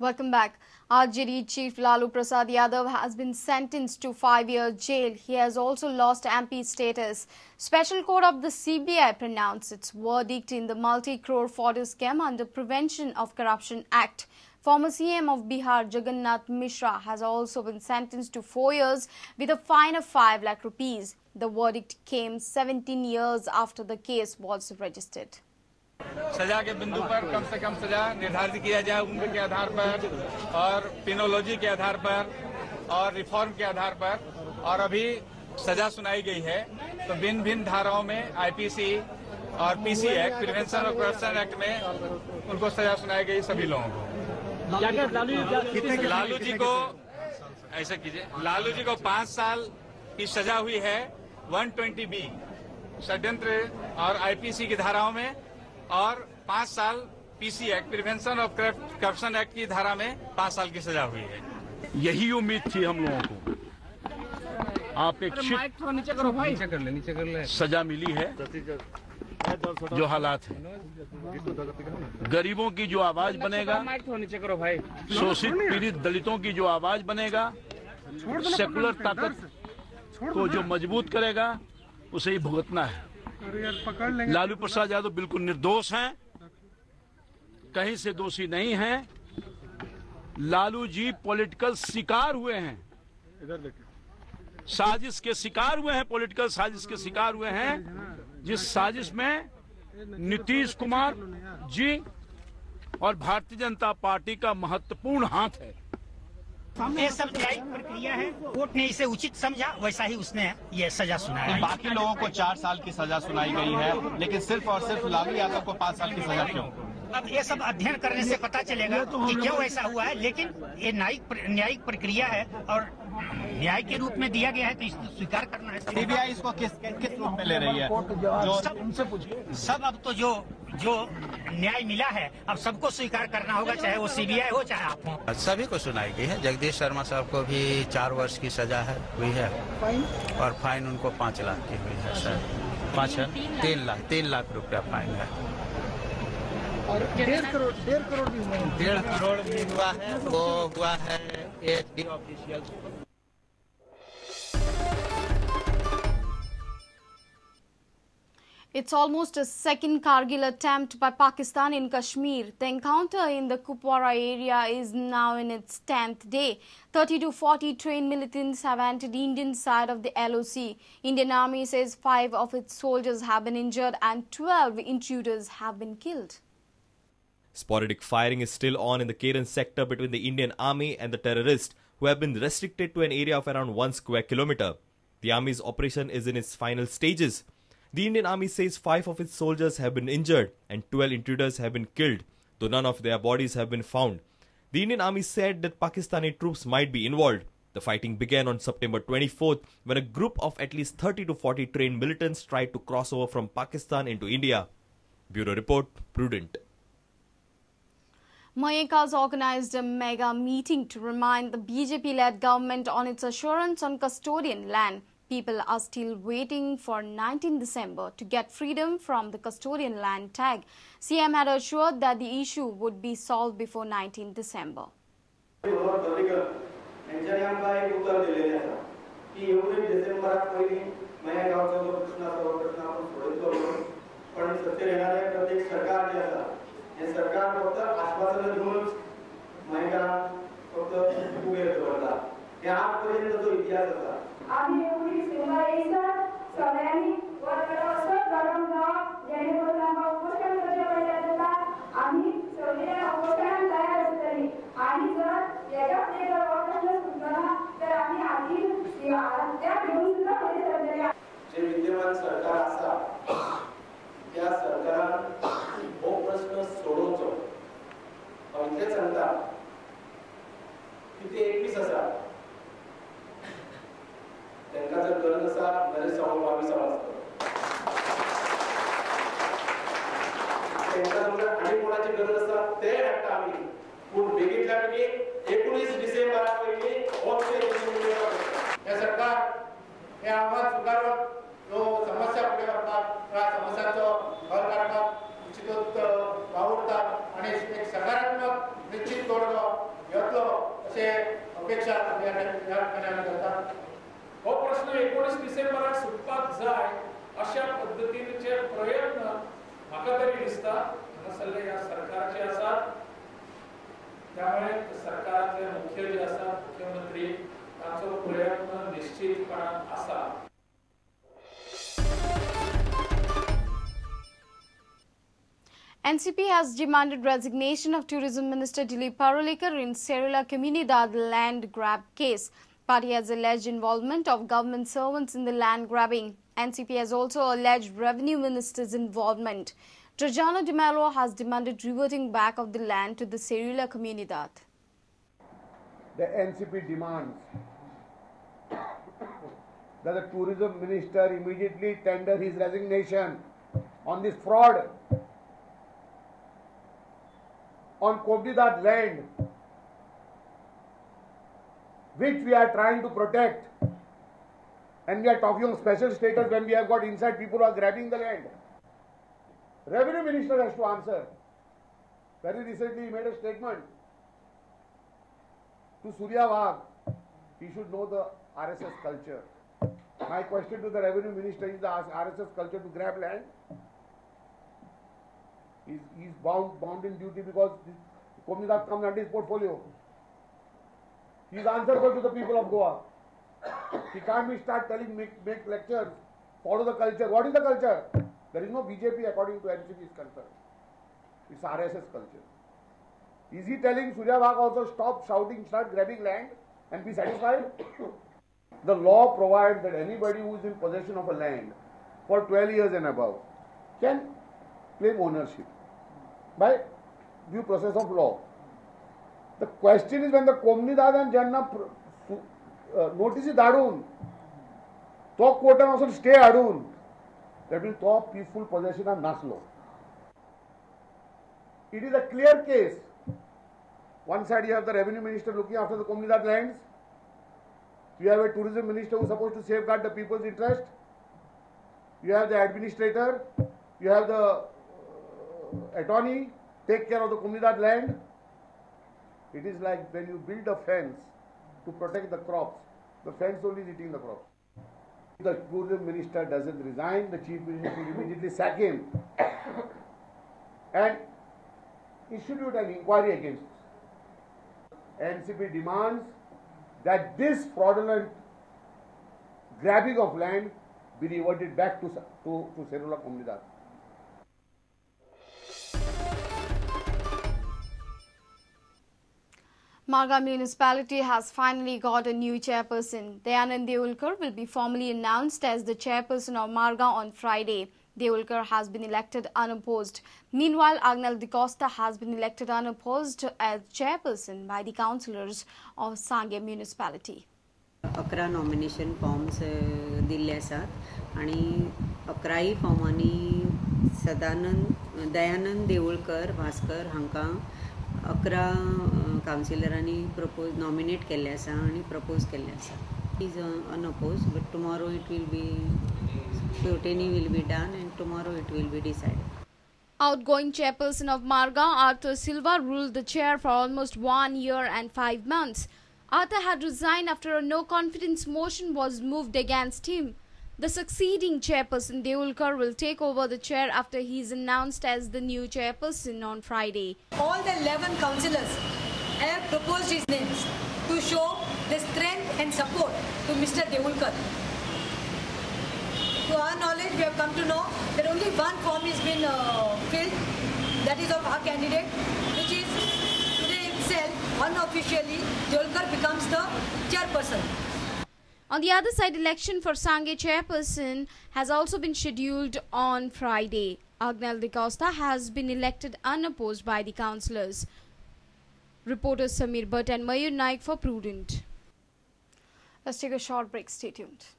Welcome back. RJD Chief Lalu Prasad Yadav has been sentenced to 5-year jail. He has also lost MP status. Special Court of the CBI pronounced its verdict in the multi-crore fraud scam under Prevention of Corruption Act. Former CM of Bihar, Jagannath Mishra, has also been sentenced to 4 years with a fine of 5 lakh rupees. The verdict came 17 years after the case was registered. सजा के बिंदु पर कम से कम सजा निर्धारित किया जाए उम्र के आधार पर और पिनोलॉजी के आधार पर और रिफॉर्म के आधार पर और अभी सजा सुनाई गई है तो भिन्न भिन्न धाराओं में आईपीसी और PC act prevention of corruption act में उनको सजा सुनाई गई सभी लोगों को। लालू जी को ऐसा कीजिए, लालू जी को 5 साल की सजा हुई है 120B षड्यंत्र और आईपीसी की धाराओं में और 5 साल PC act prevention of corruption act की धारा में 5 साल की सजा हुई है। यही उम्मीद थी हम लोगों को। अपेक्षित नीचे कर ले सजा मिली है। जो हालात है, गरीबों की जो आवाज बनेगा, शोषित पीड़ित दलितों की जो आवाज बनेगा, सेकुलर ताकत को जो मजबूत करेगा, उसे ही भुगतना है। लालू प्रसाद यादव बिल्कुल निर्दोष हैं, कहीं से दोषी नहीं हैं। लालू जी पॉलिटिकल शिकार हुए हैं, साजिश के शिकार हुए हैं, पॉलिटिकल साजिश के शिकार हुए हैं, जिस साजिश में नीतीश कुमार जी और भारतीय जनता पार्टी का महत्वपूर्ण हाथ है। ये सब न्यायिक प्रक्रिया है। कोर्ट ने इसे उचित समझा, वैसा ही उसने ये सजा सुनाया। बाकी लोगों को 4 साल की सजा सुनाई गई है, लेकिन सिर्फ और सिर्फ लालू यादव को 5 साल की सजा क्यों? अब ये सब अध्ययन करने से पता चलेगा कि क्यों ऐसा हुआ है। लेकिन ये न्यायिक प्रक्रिया है और न्याय के रूप में दिया गया है तो इसको स्वीकार करना है। सीबीआई इसको किस रूप में ले रही है? सब अब तो जो न्याय मिला है अब सबको स्वीकार करना होगा, चाहे वो सीबीआई हो चाहे आप हो। सभी को सुनाई गई है। जगदीश शर्मा साहब को भी 4 वर्ष की सजा हुई है और फाइन उनको 5 लाख की हुई है। सर 3 लाख रुपया फाइन है और 1.5 करोड़ भी हुआ है। 1.5 करोड़ भी हुआ है। वो हुआ है एक official. It's almost a second Kargil attempt by Pakistan in Kashmir. The encounter in the Kupwara area is now in its 10th day. 30 to 40 trained militants have entered the Indian side of the LOC. Indian Army says 5 of its soldiers have been injured and 12 intruders have been killed. Sporadic firing is still on in the Kiran sector between the Indian Army and the terrorists, who have been restricted to an area of around 1 square kilometer. The Army's operation is in its final stages. The Indian Army says 5 of its soldiers have been injured and 12 intruders have been killed, though none of their bodies have been found. The Indian Army said that Pakistani troops might be involved. The fighting began on September 24th when a group of at least 30 to 40 trained militants tried to cross over from Pakistan into India. Bureau Report, Prudent. Mayeka has organized a mega meeting to remind the BJP-led government on its assurance on custodian land. People are still waiting for 19 December to get freedom from the custodian land tag. CM had assured that the issue would be solved before 19 December. आम्ही एवढी सेवा यायचं सगळ्यांनी असं करून जेणेकरून आम्हाला उपोषण करण्यात होता. आम्ही सगळे उपोषण तयार असतली आणि जर याच्यात जर उपोषण सुद्धा तर आम्ही आधी त्या घेऊन सुद्धा पुढे चालले. जे विद्यमान सरकार असा त्या सरकारान हो प्रश्न सोडवचो इतलेच सांगता की ते 21 आसा. त्यांना जर गरज असा नरेश चव्हाण 22 आसा. त्यांना जर आणि कोणाची गरज असा ते हाडटा आम्ही. पूण बेगीतल्या बेगीन 19 डिसेंबरा पयलीं हे सरकार हे आव्हान स्वीकारून जो समस्या फुडें व्हरतात त्या समस्यांचो हल काडपाक उचित वावुरतात आणि एक सकारात्मक निश्चित तोडगो डिसेंबराक सुटपाक जाय अशा पद्धतीचे प्रयत्न म्हाका तरी दिसता हांगा सगळे ह्या सरकाराचे आसात. त्यामुळे सरकाराचे मुख्य जे आसा मुख्यमंत्री तांचो प्रयत्न निश्चितपणान आसा. NCP has demanded resignation of Tourism Minister Dilip Parulekar in Serula Comunidad land grab case. Party has alleged involvement of government servants in the land grabbing. NCP has also alleged Revenue Minister's involvement. Trajano de Mello has demanded reverting back of the land to the Serula Comunidad. The NCP demands that the Tourism Minister immediately tender his resignation on this fraud on Comunidad land, which we are trying to protect, and we are talking of special status when we have got inside people who are grabbing the land. Revenue Minister has to answer. Very recently he made a statement to Surya Vag. He should know the RSS culture. My question to the Revenue Minister is the RSS culture to grab land? He's bound in duty because Comunidad comes under his portfolio. He is answerable to the people of Goa. He can't start telling, make lectures, follow the culture. What is the culture? There is no BJP according to NCP is concerned. It's RSS culture. Is he telling Surya Vag also stop shouting, start grabbing land and be satisfied? The law provides that anybody who is in possession of a land for 12 years and above can claim ownership by due process of law. The question is when the Comunidad and Janna notice धाडून तो कोर्टान वचून stay हाडून that means तो peaceful possession नासलो. It is a clear case. One side you have the Revenue Minister looking after the Comunidad lands. You have a Tourism Minister who is supposed to safeguard the people's interest. You have the administrator. You have the attorney take care of the Comunidad land. It is like when you build a fence to protect the crops, the fence only is eating the crops. If the Tourism Minister doesn't resign, the Chief Minister should immediately sack him and institute an inquiry against this. NCP demands that this fraudulent grabbing of land be reverted back to Serula Comunidad. Marga Municipality has finally got a new chairperson. Dayanand Deolkar will be formally announced as the chairperson of Marga on Friday. Deolkar has been elected unopposed. Meanwhile, Agnel De Costa has been elected unopposed as chairperson by the councillors of Sangye Municipality. 11 nomination forms दिल्ले आसात आणि 11 फॉर्मांनी दयानंद देवळकर भास्कर हांकां 11 काउन्सिलरांनी nominate केल्ले आसा आणि propose केल्ले आसा. Is unopposed but tomorrow it will be scrutiny will be done and tomorrow it will be decided. Outgoing chairperson of Marga, Arthur Silva, ruled the chair for almost 1 year and 5 months. Arthur had resigned after a no-confidence motion was moved against him. The succeeding chairperson, Deolkar, will take over the chair after he is announced as the new chairperson on Friday. All the 11 councillors have proposed his names to show the strength and support to Mr. Deolkar. To our knowledge, we have come to know that only one form has been filled, that is of our candidate, which is today itself, unofficially, Deolkar becomes the chairperson. On the other side, election for Sangye chairperson has also been scheduled on Friday. Agnel De Costa has been elected unopposed by the councillors. Reporters Samir Bhatt and Mayur Naik for Prudent. Let's take a short break. Stay tuned.